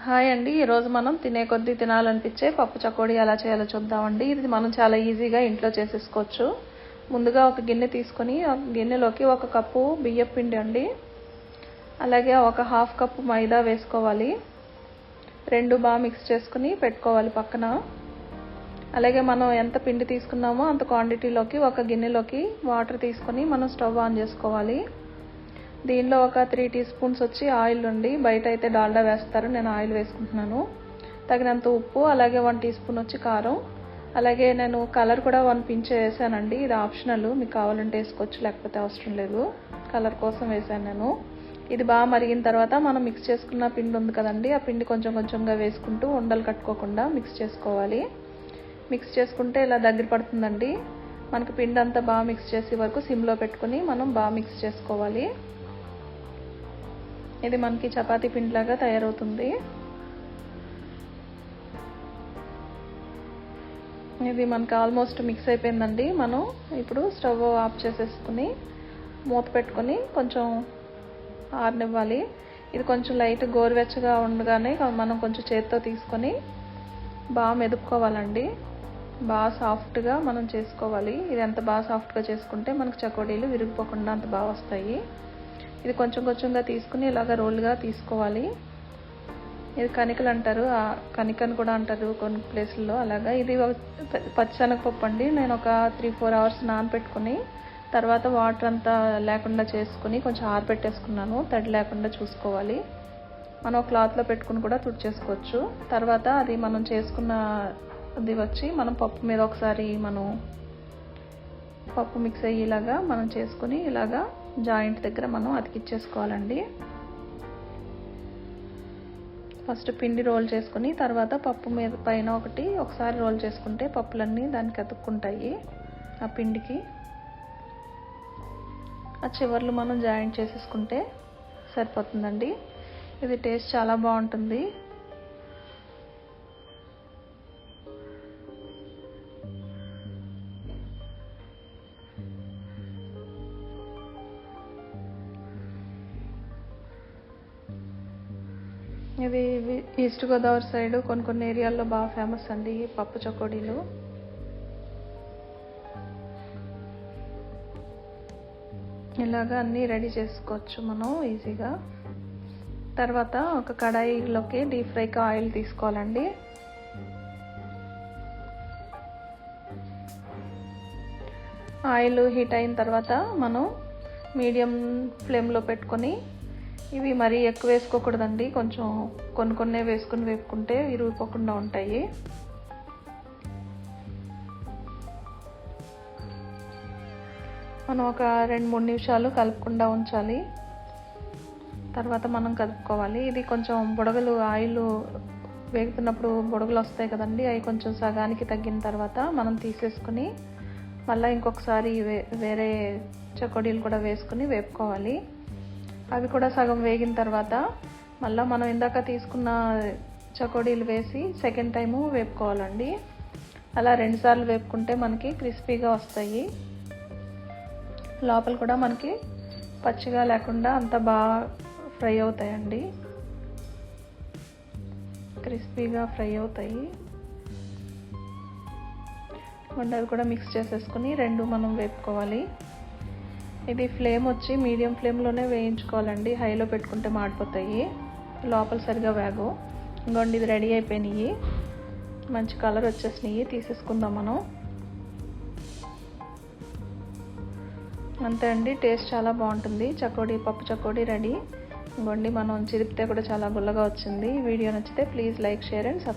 Hi అండి. ఈరోజు మనం తినే కొద్దీ తినాలనిపించే పప్పు చకోడీ ఎలా చేయాలో చూద్దామండి. ఇది మనం చాలా ఈజీగా ఇంట్లో చేసేసుకోవచ్చు. ముందుగా ఒక గిన్నె తీసుకొని ఆ గిన్నెలోకి 1 కప్పు బియ్యం పిండి అండి, అలాగే 1/2 కప్పు మైదా వేసుకోవాలి. 2 బాగా మిక్స్ చేసుకుని పెట్టుకోవాలి పక్కన. అలాగే మనం ఎంత పిండి తీసుకున్నామో అంత క్వాంటిటీలోకి ఒక గిన్నెలోకి వాటర్ తీసుకొని మనం స్టవ్ ఆన్ చేసుకోవాలి. దీనిలో ఒక 3 టీ స్పూన్స్ వచ్చి ఆయిల్ అండి. బయట అయితే డాల్డా వేస్తారు, నేను ఆయిల్ వేసుకుంటున్నాను. తగినంత ఉప్పు, అలాగే 1 టీ స్పూన్ వచ్చి కారం, అలాగే నేను కలర్ కూడా 1 పించ్ వేసానండి. ఇది ఆప్షనల్, మీకు కావాలంటే వేసుకోవచ్చు, లేకపోతే అవసరం లేదు. కలర్ కోసం వేసాను నేను. ఇది బాగా మరిగిన తర్వాత మనం మిక్స్ చేసుకున్న పిండి ఉంది కదండి, ఆ పిండి కొంచెం కొంచెంగా వేసుకుంటూ ఉండలు కట్టుకోకుండా మిక్స్ చేసుకోవాలి. మిక్స్ చేసుకుంటే ఇలా దగ్గర పడుతుందండి. మనకి పిండి అంతా బాగా మిక్స్ చేసే వరకు సిమ్లో పెట్టుకొని మనం బాగా మిక్స్ చేసుకోవాలి. ఇది మనకి చపాతీ పిండిలాగా తయారవుతుంది. ఇది మనకి ఆల్మోస్ట్ మిక్స్ అయిపోయిందండి. మనం ఇప్పుడు స్టవ్ ఆఫ్ చేసేసుకుని మూత పెట్టుకొని కొంచెం ఆరనివ్వాలి. ఇది కొంచెం లైట్ గోరువెచ్చగా ఉండగానే మనం కొంచెం చేతితో తీసుకొని బాగా మెదుపుకోవాలండి. బాగా సాఫ్ట్గా మనం చేసుకోవాలి. ఇది ఎంత బాగా సాఫ్ట్గా చేసుకుంటే మనకు చకోడీలు విరిగిపోకుండా అంత బాగా వస్తాయి. ఇది కొంచెం కొంచెంగా తీసుకుని ఇలాగ రోల్గా తీసుకోవాలి. ఇది కణికలు అంటారు, ఆ కణికని కూడా అంటారు కొన్ని ప్లేసుల్లో అలాగా. ఇది పచ్చిశనగపప్పు అండి. నేను ఒక 3-4 అవర్స్ నానబెట్టుకుని తర్వాత వాటర్ అంతా లేకుండా చేసుకుని కొంచెం ఆరబెట్టేసుకున్నాను. తడి లేకుండా చూసుకోవాలి. మనం క్లాత్లో పెట్టుకుని కూడా తుడిచేసుకోవచ్చు. తర్వాత అది మనం చేసుకున్నది వచ్చి మనం పప్పు మీద ఒకసారి మనం పప్పు మిక్స్ అయ్యేలాగా మనం చేసుకుని ఇలాగా జాయింట్ దగ్గర మనం అతికిచ్చేసుకోవాలండి. ఫస్ట్ పిండి రోల్ చేసుకుని తర్వాత పప్పు మీద పైన ఒకసారి రోల్ చేసుకుంటే పప్పులన్నీ దానికి అతుక్కుంటాయి ఆ పిండికి. ఆ చివర్లు మనం జాయింట్ చేసేసుకుంటే సరిపోతుందండి. ఇది టేస్ట్ చాలా బాగుంటుంది. ఇది ఈస్ట్ గోదావరి సైడ్ కొన్ని ఏరియాల్లో బాగా ఫేమస్ అండి ఈ పప్పు చకోడీలు. ఇలాగా అన్నీ రెడీ చేసుకోవచ్చు మనం ఈజీగా. తర్వాత ఒక కడాయిలోకి డీప్ ఫ్రైకి ఆయిల్ తీసుకోవాలండి. ఆయిల్ హీట్ అయిన తర్వాత మనం మీడియం ఫ్లేమ్లో పెట్టుకొని, ఇవి మరీ ఎక్కువ వేసుకోకూడదండి, కొంచెం కొన్ని వేసుకుని వేపుకుంటే విరిగిపోకుండా ఉంటాయి. మనం ఒక 2-3 నిమిషాలు కలుపుకుండా ఉంచాలి. తర్వాత మనం కలుపుకోవాలి. ఇది కొంచెం బుడగలు, ఆయిల్ వేగుతున్నప్పుడు బుడగలు వస్తాయి కదండి, అవి కొంచెం సగానికి తగ్గిన తర్వాత మనం తీసేసుకుని మళ్ళీ ఇంకొకసారి వేరే చకోడీలు కూడా వేసుకుని వేపుకోవాలి. అవి కూడా సగం వేగిన తర్వాత మళ్ళీ మనం ఇందాక తీసుకున్న చకోడీలు వేసి సెకండ్ టైము వేపుకోవాలండి. అలా 2 సార్లు వేపుకుంటే మనకి క్రిస్పీగా వస్తాయి. లోపల కూడా మనకి పచ్చిగా లేకుండా అంత బాగా ఫ్రై అవుతాయండి, క్రిస్పీగా ఫ్రై అవుతాయి. అవి కూడా మిక్స్ చేసేసుకుని 2 మనం వేపుకోవాలి. ఇది ఫ్లేమ్ వచ్చి మీడియం ఫ్లేమ్లోనే వేయించుకోవాలండి. హైలో పెట్టుకుంటే మాడిపోతాయి, లోపల సరిగా వేగవు. ఇంకోండి ఇది రెడీ అయిపోయినాయి, మంచి కలర్ వచ్చేసినాయి. తీసేసుకుందాం మనం. అంతే అండి, టేస్ట్ చాలా బాగుంటుంది. పప్పు చకోడీ రెడీ. ఇంకోండి మనం చిరిపితే కూడా చాలా గుల్లగా వచ్చింది. వీడియో నచ్చితే please like, share and subscribe.